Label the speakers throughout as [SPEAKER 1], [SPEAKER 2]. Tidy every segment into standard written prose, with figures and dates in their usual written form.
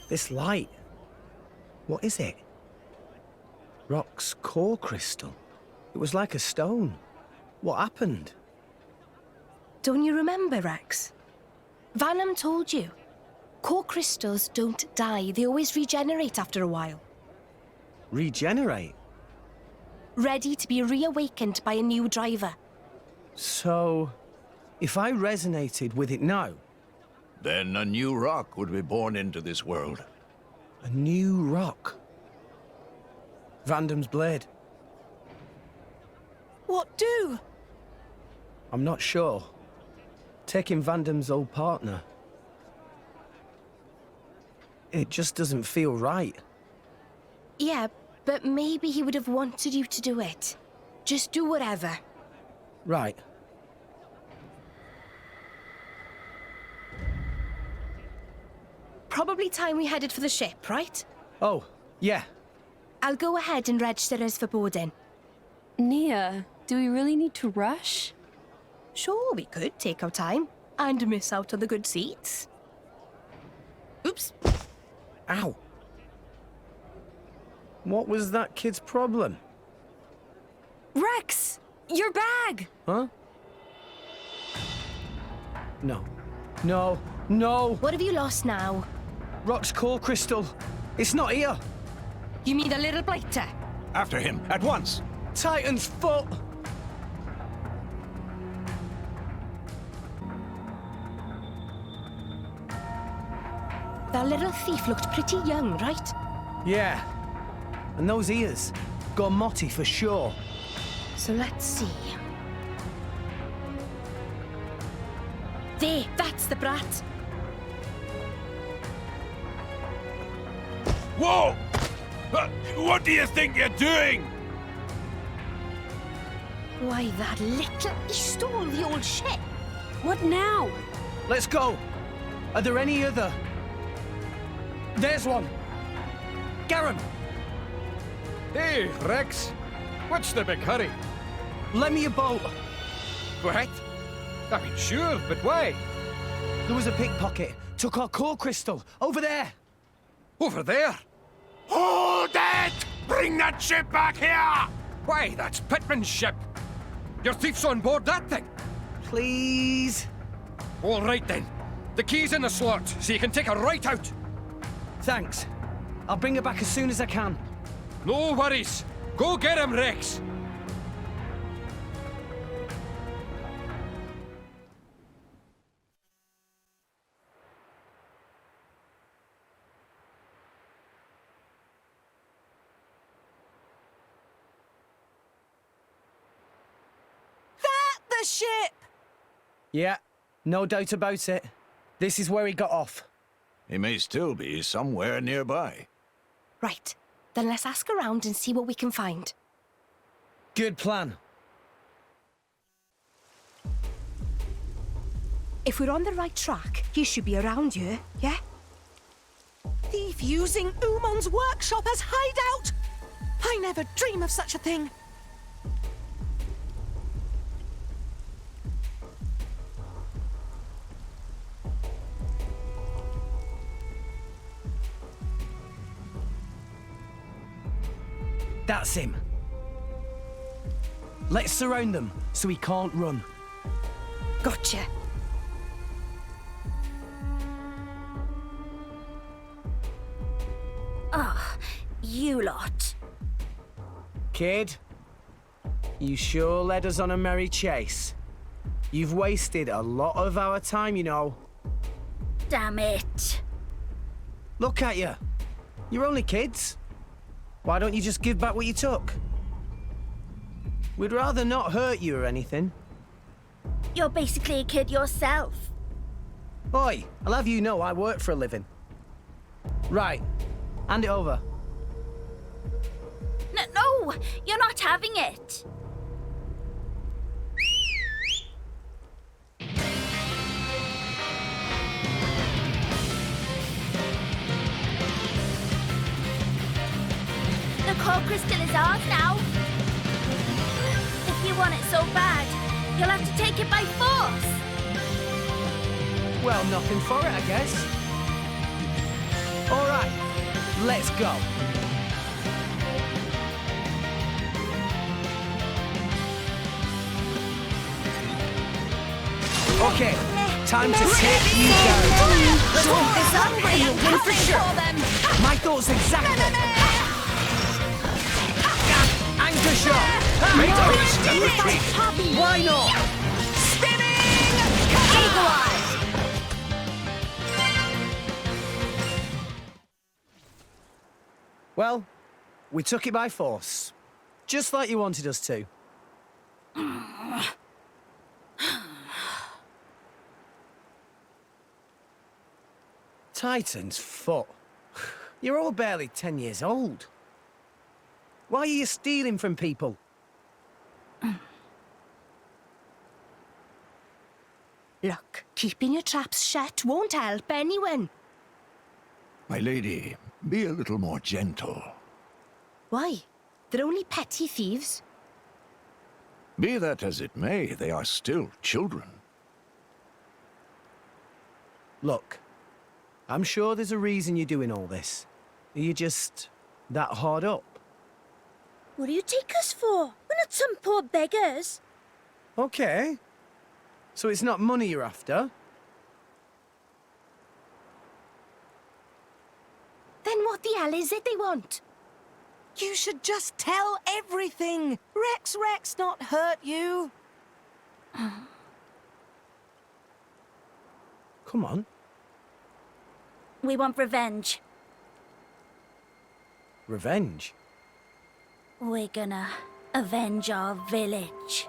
[SPEAKER 1] This light. What is it? Rock's core crystal. It was like a stone. What happened?
[SPEAKER 2] Don't you remember, Rex? Vanham told you. Core crystals don't die. They always regenerate after a while.
[SPEAKER 1] Regenerate?
[SPEAKER 2] Ready to be reawakened by a new driver.
[SPEAKER 1] So, if I resonated with it now...
[SPEAKER 3] Then a new rock would be born into this world.
[SPEAKER 1] A new rock? Vandam's blade.
[SPEAKER 2] What do?
[SPEAKER 1] I'm not sure. Taking Vandam's old partner. It just doesn't feel right.
[SPEAKER 2] Yeah, but maybe he would have wanted you to do it. Just do whatever.
[SPEAKER 1] Right.
[SPEAKER 2] Probably time we headed for the ship, right?
[SPEAKER 1] Oh, yeah.
[SPEAKER 2] I'll go ahead and register us for boarding.
[SPEAKER 4] Nia, do we really need to rush?
[SPEAKER 2] Sure, we could take our time and miss out on the good seats. Oops.
[SPEAKER 1] Ow. What was that kid's problem?
[SPEAKER 4] Rex! Your bag!
[SPEAKER 1] Huh? No. No. No!
[SPEAKER 2] What have you lost now?
[SPEAKER 1] Rock's core crystal. It's not here.
[SPEAKER 2] You mean the little blighter?
[SPEAKER 3] After him, at once!
[SPEAKER 1] Titan's foot!
[SPEAKER 2] That little thief looked pretty young, right?
[SPEAKER 1] Yeah. And those ears. Gormotti for sure.
[SPEAKER 2] So let's see. There, that's the brat.
[SPEAKER 3] Whoa! What do you think you're doing?
[SPEAKER 2] Why, that little... He stole the old ship.
[SPEAKER 4] What now?
[SPEAKER 1] Let's go. Are there any other? There's one. Garum,
[SPEAKER 5] Hey, Rex. What's the big hurry?
[SPEAKER 1] lend me a boat.
[SPEAKER 5] What? I mean, sure, but why?
[SPEAKER 1] There was a pickpocket. Took our core crystal. Over there.
[SPEAKER 5] Over there?
[SPEAKER 3] Hold it! Bring that ship back here!
[SPEAKER 5] Why, that's Pittman's ship. Your thief's on board that thing.
[SPEAKER 1] Please.
[SPEAKER 5] All right, then. The key's in the slot, so you can take her right out.
[SPEAKER 1] Thanks. I'll bring her back as soon as I can.
[SPEAKER 5] No worries. Go get him, Rex.
[SPEAKER 2] The ship!
[SPEAKER 1] Yeah, no doubt about it. This is where he got off.
[SPEAKER 3] He may still be somewhere nearby.
[SPEAKER 2] Right, then let's ask around and see what we can find.
[SPEAKER 1] Good plan.
[SPEAKER 2] If we're on the right track, he should be around here, yeah?
[SPEAKER 6] Thief using Umon's workshop as hideout! I never dream of such a thing.
[SPEAKER 1] That's him. Let's surround them so he can't run.
[SPEAKER 2] Gotcha.
[SPEAKER 4] Ah, you lot.
[SPEAKER 1] Kid, you sure led us on a merry chase. You've wasted a lot of our time, you know.
[SPEAKER 4] Damn it.
[SPEAKER 1] Look at you. You're only kids. Why don't you just give back what you took? We'd rather not hurt you or anything.
[SPEAKER 4] You're basically a kid yourself.
[SPEAKER 1] Oi, I'll have you know I work for a living. Right, hand it over.
[SPEAKER 4] No, you're not having it. The core crystal is ours now. If you want it so bad, you'll have to take it by force.
[SPEAKER 1] Well, nothing for it, I guess. All right, let's go. Okay, time to take you down.
[SPEAKER 6] Let's walk this up and you'll win for sure.
[SPEAKER 1] My thoughts exactly. Anchor shot.
[SPEAKER 5] Make haste and retreat.
[SPEAKER 1] Why not?
[SPEAKER 6] Spinning! Eagle Eye!
[SPEAKER 1] Well, we took it by force. Just like you wanted us to. Titan's foot. You're all barely 10 years old. Why are you stealing from people?
[SPEAKER 2] Look, keeping your traps shut won't help anyone.
[SPEAKER 3] My lady, be a little more gentle.
[SPEAKER 2] Why? They're only petty thieves.
[SPEAKER 3] Be that as it may, they are still children.
[SPEAKER 1] Look, I'm sure there's a reason you're doing all this. Are you just that hard up?
[SPEAKER 7] What do you take us for? We're not some poor beggars.
[SPEAKER 1] Okay. So it's not money you're after?
[SPEAKER 2] Then what the hell is it they want?
[SPEAKER 6] You should just tell everything. Rex not hurt you.
[SPEAKER 1] Come on.
[SPEAKER 7] We want revenge.
[SPEAKER 1] Revenge?
[SPEAKER 7] We're gonna avenge our village.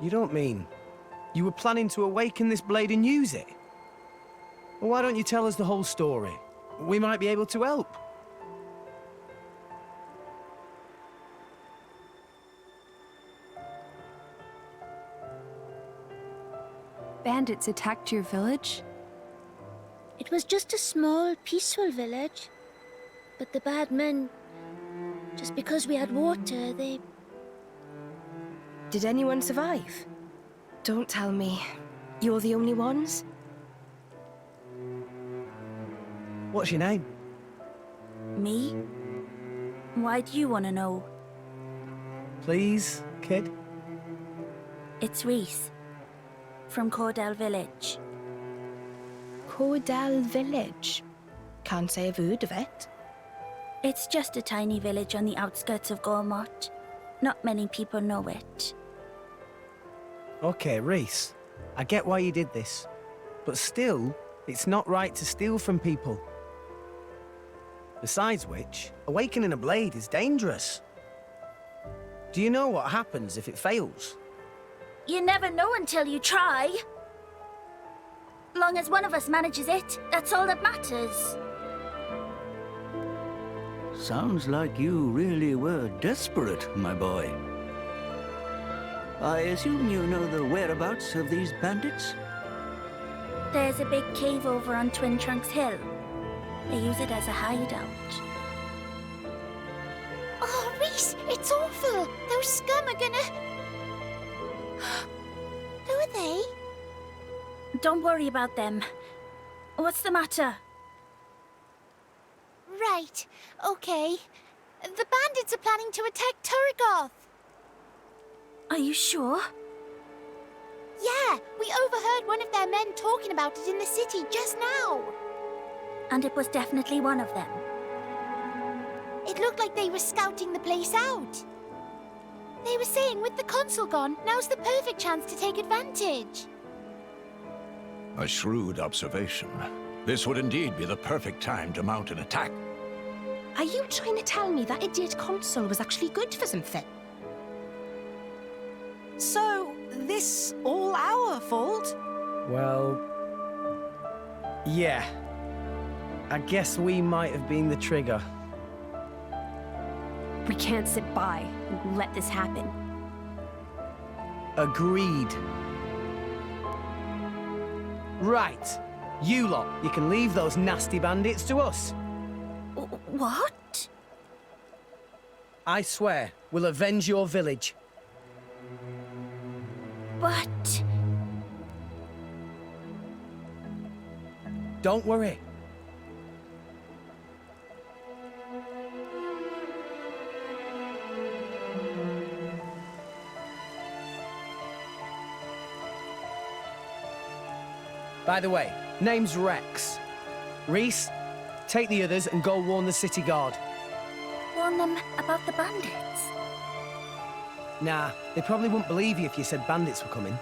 [SPEAKER 1] You don't mean you were planning to awaken this blade and use it? Well, why don't you tell us the whole story? We might be able to help.
[SPEAKER 4] Bandits attacked your village?
[SPEAKER 7] It was just a small, peaceful village. But the bad men, just because we had water, they...
[SPEAKER 2] Did anyone survive? Don't tell me. You're the only ones?
[SPEAKER 1] What's your name?
[SPEAKER 7] Me? Why do you want to know?
[SPEAKER 1] Please, kid?
[SPEAKER 7] It's Reese. From Cordell Village.
[SPEAKER 2] Cordell Village. Can't say I've heard of it.
[SPEAKER 7] It's just a tiny village on the outskirts of Gormott. Not many people know it.
[SPEAKER 1] Okay, Reese. I get why you did this. But still, it's not right to steal from people. Besides which, awakening a blade is dangerous. Do you know what happens if it fails?
[SPEAKER 7] You never know until you try. Long as one of us manages it, that's all that matters.
[SPEAKER 8] Sounds like you really were desperate, my boy. I assume you know the whereabouts of these bandits?
[SPEAKER 7] There's a big cave over on Twin Trunks Hill. They use it as a hideout.
[SPEAKER 9] Oh, Reese, it's awful. Those scum are gonna... Who are they?
[SPEAKER 7] Don't worry about them. What's the matter?
[SPEAKER 9] Right, okay. The bandits are planning to attack Turrigoth.
[SPEAKER 7] Are you sure?
[SPEAKER 9] Yeah, we overheard one of their men talking about it in the city just now.
[SPEAKER 7] And it was definitely one of them.
[SPEAKER 9] It looked like they were scouting the place out. They were saying with the consul gone, now's the perfect chance to take advantage.
[SPEAKER 3] A shrewd observation. This would indeed be the perfect time to mount an attack.
[SPEAKER 2] Are you trying to tell me that idiot consul was actually good for something?
[SPEAKER 6] So, this all our fault?
[SPEAKER 1] Well... yeah. I guess we might have been the trigger.
[SPEAKER 4] We can't sit by and let this happen.
[SPEAKER 1] Agreed. Right. You lot, you can leave those nasty bandits to us.
[SPEAKER 7] What?
[SPEAKER 1] I swear, we'll avenge your village.
[SPEAKER 7] But...
[SPEAKER 1] Don't worry. By the way, name's Rex. Reese, take the others and go warn the city guard.
[SPEAKER 7] Warn them about the bandits.
[SPEAKER 1] Nah, they probably wouldn't believe you if you said bandits were coming.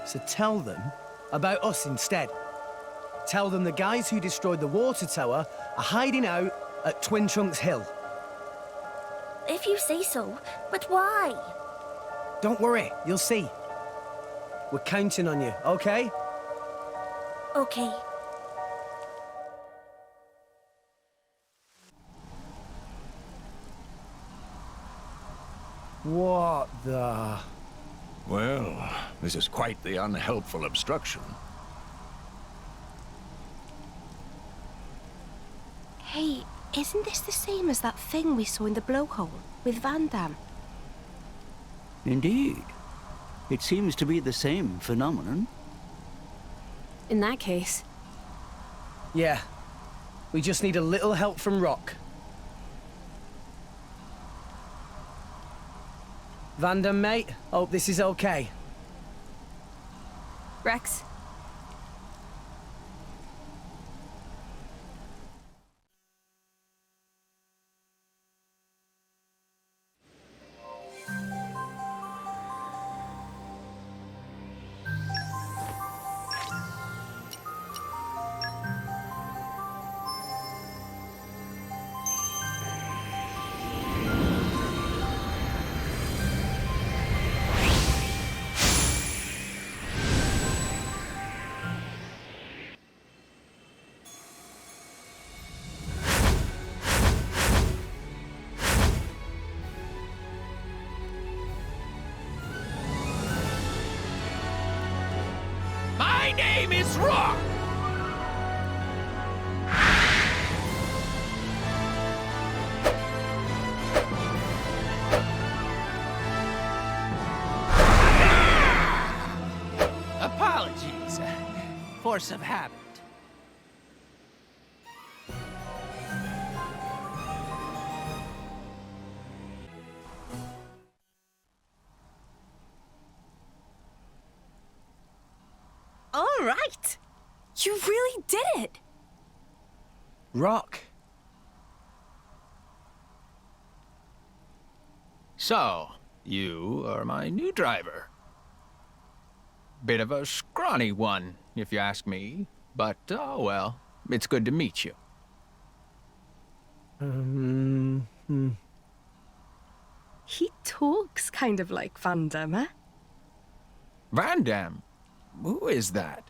[SPEAKER 1] So tell them about us instead. Tell them the guys who destroyed the water tower are hiding out at Twin Trunks Hill.
[SPEAKER 7] If you say so, but why?
[SPEAKER 1] Don't worry, you'll see. We're counting on you, okay?
[SPEAKER 7] Okay.
[SPEAKER 1] What the...
[SPEAKER 3] Well, this is quite the unhelpful obstruction.
[SPEAKER 2] Hey, isn't this the same as that thing we saw in the blowhole with Van Damme?
[SPEAKER 8] Indeed. It seems to be the same phenomenon.
[SPEAKER 4] In that case,
[SPEAKER 1] Yeah. We just need a little help from Rock. Van Damme, mate, hope this is okay.
[SPEAKER 4] Rex,
[SPEAKER 5] My name is Rock!
[SPEAKER 10] Apologies. Force of habit.
[SPEAKER 2] All right!
[SPEAKER 4] you really did it!
[SPEAKER 1] Rock.
[SPEAKER 10] So, you are my new driver. Bit of a scrawny one, if you ask me. But, oh well, it's good to meet you.
[SPEAKER 2] He talks kind of like Van Damme, eh?
[SPEAKER 10] Van Damme? Who is that?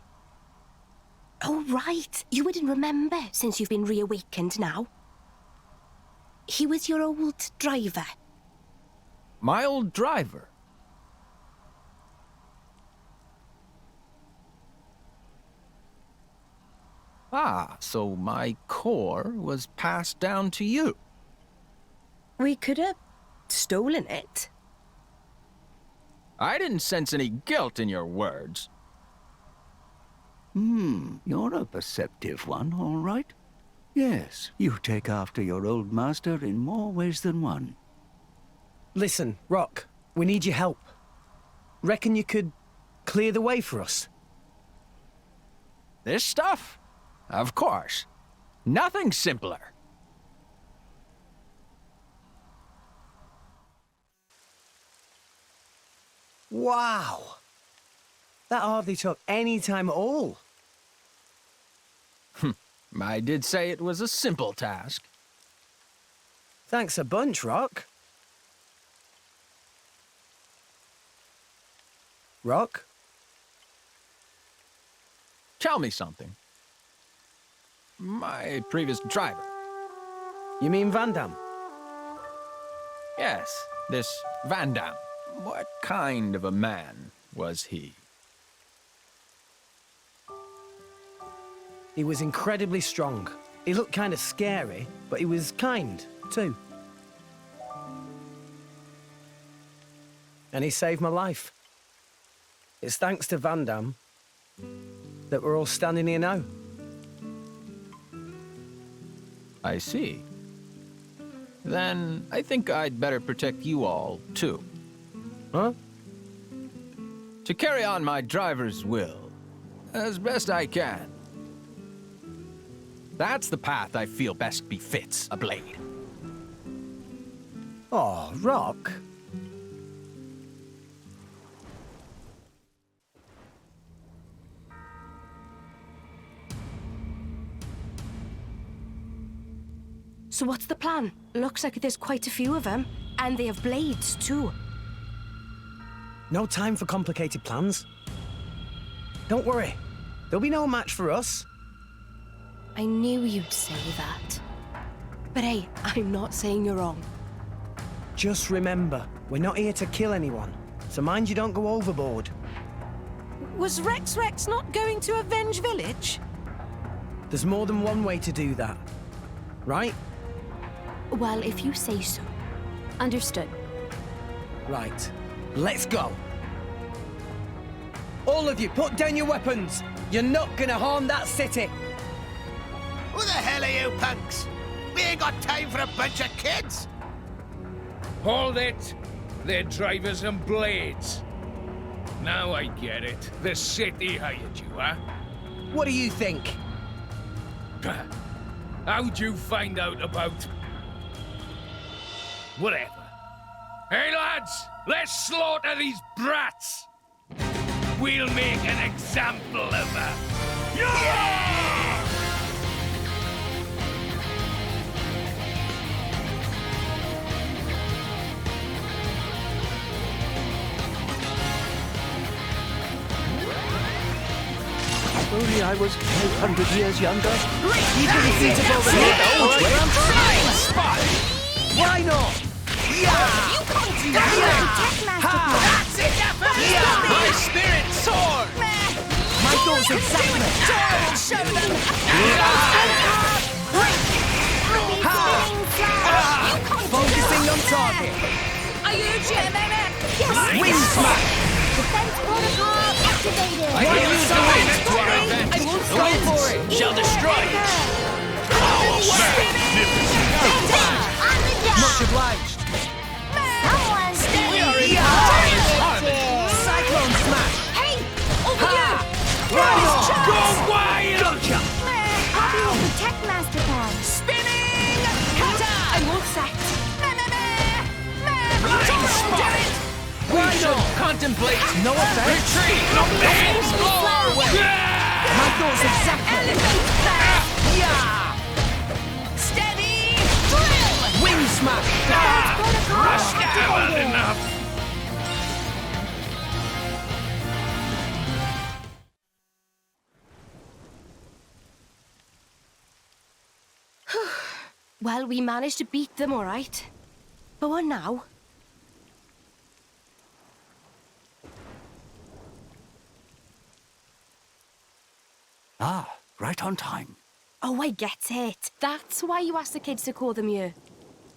[SPEAKER 2] Oh, right. You wouldn't remember since you've been reawakened now. He was your old driver.
[SPEAKER 10] My old driver? Ah, so my core was passed down to you.
[SPEAKER 2] We could have stolen it.
[SPEAKER 10] I didn't sense any guilt in your words.
[SPEAKER 8] You're a perceptive one, all right. Yes, you take after your old master in more ways than one.
[SPEAKER 1] Listen, Rock, we need your help. Reckon you could clear the way for us?
[SPEAKER 10] This stuff? Of course. Nothing simpler.
[SPEAKER 1] Wow! That hardly took any time at all.
[SPEAKER 10] I did say it was a simple task.
[SPEAKER 1] Thanks a bunch, Rock. Rock?
[SPEAKER 10] Tell me something. My previous driver.
[SPEAKER 1] You mean Van Damme?
[SPEAKER 10] Yes, this Van Damme. What kind of a man was he?
[SPEAKER 1] He was incredibly strong. He looked kind of scary, but he was kind, too. And he saved my life. It's thanks to Van Damme that we're all standing here now.
[SPEAKER 10] I see. Then I think I'd better protect you all, too.
[SPEAKER 1] Huh?
[SPEAKER 10] To carry on my driver's will, As best I can. That's the path I feel best befits a blade.
[SPEAKER 1] Oh, Rock.
[SPEAKER 2] So what's the plan? Looks like there's quite a few of them. And they have blades, too.
[SPEAKER 1] No time for complicated plans. Don't worry. There'll be no match for us.
[SPEAKER 2] I knew you'd say that. But hey, I'm not saying you're wrong.
[SPEAKER 1] Just remember, we're not here to kill anyone. So mind you don't go overboard.
[SPEAKER 6] Was Rex not going to avenge Village?
[SPEAKER 1] There's more than one way to do that. Right?
[SPEAKER 2] Well, if you say so.
[SPEAKER 4] Understood.
[SPEAKER 1] Right. Let's go. All of you, put down your weapons. You're not gonna harm that city.
[SPEAKER 11] Who the hell are you punks? We ain't got time for a bunch of kids.
[SPEAKER 5] Hold it! They're drivers and blades. Now I get it. The city hired you, huh?
[SPEAKER 1] What do you think?
[SPEAKER 5] How'd you find out about... whatever? Hey, lads! Let's slaughter these brats! We'll make an example of her! Yeah!
[SPEAKER 8] If only I was 500 years younger.
[SPEAKER 1] You didn't seem to bother me where I'm from. Why not? Yeah!
[SPEAKER 9] You can't do that!
[SPEAKER 11] That's it! My spirit sword!
[SPEAKER 1] My thoughts exactly.
[SPEAKER 9] Show them!
[SPEAKER 1] Focusing on target.
[SPEAKER 9] Are you Jim? Yes!
[SPEAKER 1] Wind smack.
[SPEAKER 9] Defense protocol activated!
[SPEAKER 10] I can use the wind to our advantage.
[SPEAKER 1] I won't go for it.
[SPEAKER 10] Shall destroy it.
[SPEAKER 1] Much obliged.
[SPEAKER 9] Someone's
[SPEAKER 1] Cyclone smash.
[SPEAKER 9] Hey! Over here!
[SPEAKER 1] Right on.
[SPEAKER 5] Go wild!
[SPEAKER 1] Gotcha.
[SPEAKER 9] Copy with the tech master plan. Spinning! Kata!
[SPEAKER 2] I'm all set.
[SPEAKER 1] Right on.
[SPEAKER 10] Contemplate.
[SPEAKER 1] No offense.
[SPEAKER 10] Retreat. Explore.
[SPEAKER 1] My thoughts exactly. Yeah.
[SPEAKER 9] Steady! Drill!
[SPEAKER 1] Wind smash.
[SPEAKER 9] Protocol activated!
[SPEAKER 5] Enough!
[SPEAKER 2] Well, we managed to beat them, all right. But what now?
[SPEAKER 8] Ah, right on time.
[SPEAKER 2] Oh, I get it. That's why you asked the kids to call them here.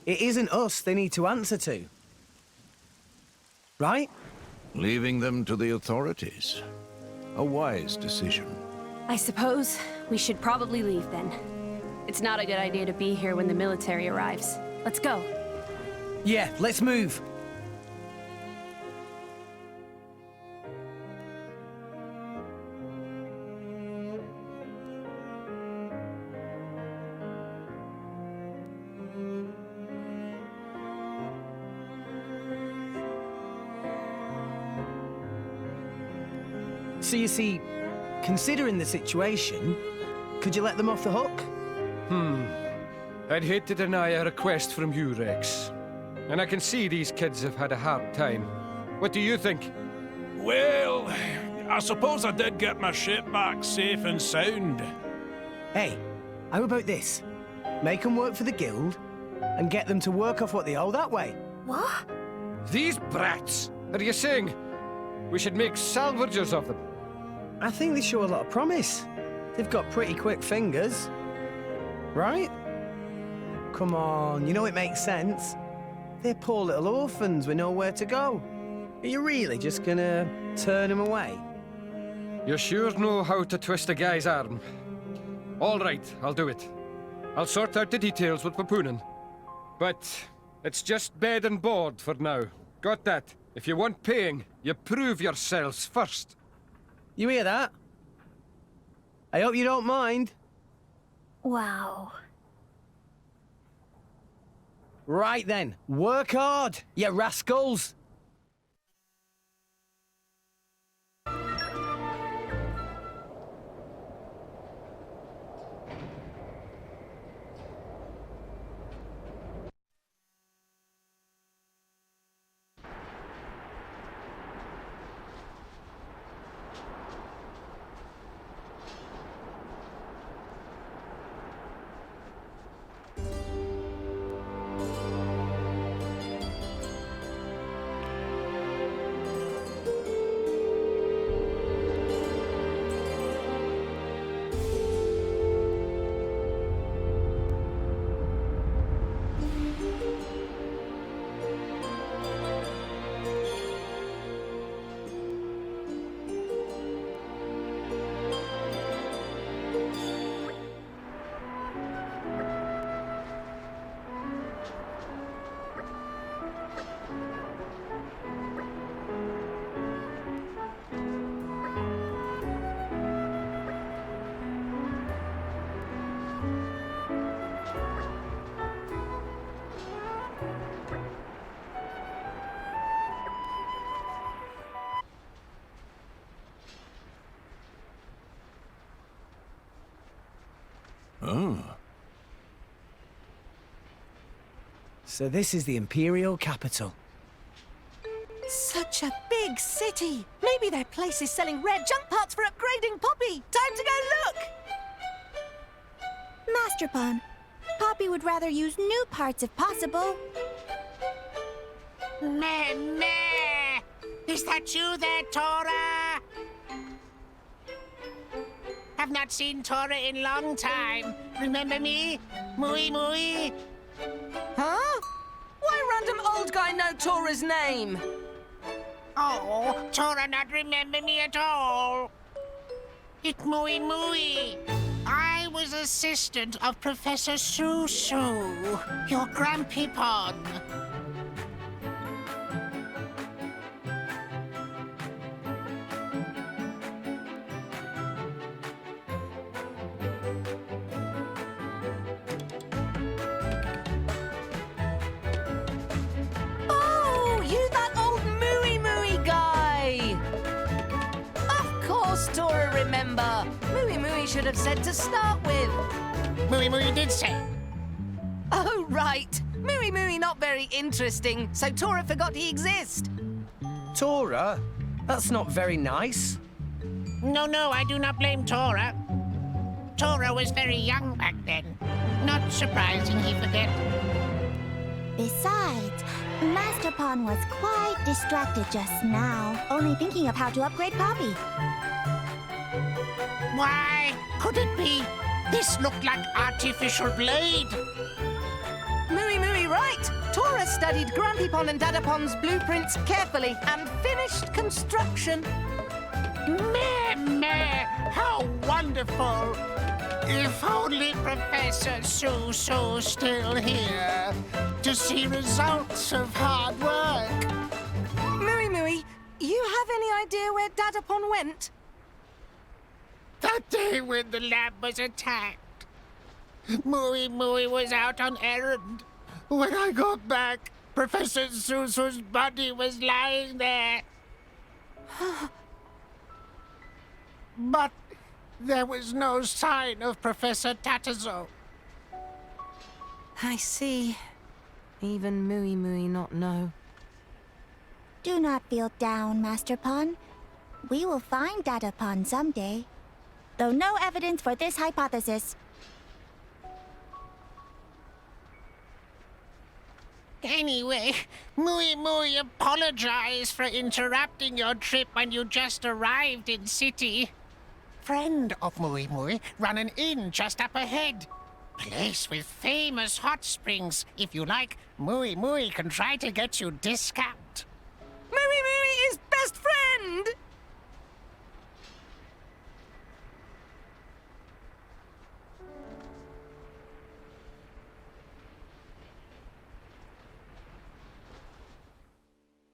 [SPEAKER 1] It isn't us they need to answer to. Right?
[SPEAKER 3] Leaving them to the authorities. A wise decision.
[SPEAKER 4] I suppose we should probably leave then. It's not a good idea to be here when the military arrives. Let's go.
[SPEAKER 1] Yeah, let's move. So you see, considering the situation, could you let them off the hook?
[SPEAKER 5] I'd hate to deny a request from you, Rex. And I can see these kids have had a hard time. What do you think?
[SPEAKER 12] Well, I suppose I did get my ship back safe and sound.
[SPEAKER 1] Hey, how about this? Make them work for the guild, and get them to work off what they owe that way.
[SPEAKER 9] What?
[SPEAKER 5] These brats! Are you saying we should make salvagers of them?
[SPEAKER 1] I think they show a lot of promise. They've got pretty quick fingers. Right? Come on, you know it makes sense. They're poor little orphans with nowhere to go. Are you really just gonna turn them away?
[SPEAKER 5] You sure know how to twist a guy's arm. All right, I'll do it. I'll sort out the details with Papunen. But it's just bed and board for now. Got that? If you want paying, you prove yourselves first.
[SPEAKER 1] You hear that? I hope you don't mind.
[SPEAKER 7] Wow.
[SPEAKER 1] Right then, work hard, you rascals!
[SPEAKER 3] Oh.
[SPEAKER 1] So this is the Imperial capital.
[SPEAKER 6] Such a big city. Maybe their place is selling rare junk parts for upgrading Poppy. Time to go look!
[SPEAKER 9] Master Pawn, Poppy would rather use new parts if possible.
[SPEAKER 11] Meh, meh! Is that you there, Tora? Have not seen Tora in long time. Remember me? Mui Mui?
[SPEAKER 6] Huh? Why random old guy know Tora's name?
[SPEAKER 11] Oh, Tora not remember me at all. It Mui Mui. I was assistant of Professor Susu, your Grampy Pawn.
[SPEAKER 6] Oh, you that old Mooey Mooey guy! Of course Tora remember. Mooey Mooey should have said to start with.
[SPEAKER 11] Mui Mui did say.
[SPEAKER 6] Oh, right. Mooey Mooey not very interesting, so Tora forgot he exists.
[SPEAKER 1] Tora? That's not very nice.
[SPEAKER 11] No, I do not blame Tora. Tora was very young back then. Not surprising he forget.
[SPEAKER 9] Besides, Master Pawn was quite distracted just now, only thinking of how to upgrade Poppy.
[SPEAKER 11] Why could it be? This looked like artificial blade.
[SPEAKER 6] Mooey Mooey right. Tora studied Grampypon and Dadapon's blueprints carefully and finished construction.
[SPEAKER 11] Meh, meh, how wonderful. If only Professor Susu's still here to see results of hard work.
[SPEAKER 6] Mooey Mooey, you have any idea where Dadapon went?
[SPEAKER 11] That day when the lab was attacked, Mui Mui was out on errand. When I got back, Professor Susu's body was lying there. But there was no sign of Professor Tatazo.
[SPEAKER 6] I see. Even Mooey Mooey not know.
[SPEAKER 9] Do not feel down, Master Pawn. We will find Dadapon someday. Though no evidence for this hypothesis.
[SPEAKER 11] Anyway, Mui Mui apologize for interrupting your trip when you just arrived in city. Friend of Mui Mui run an inn just up ahead. Place with famous hot springs. If you like, Mui Mui can try to get you discount.
[SPEAKER 6] Mooey Mooey is best friend!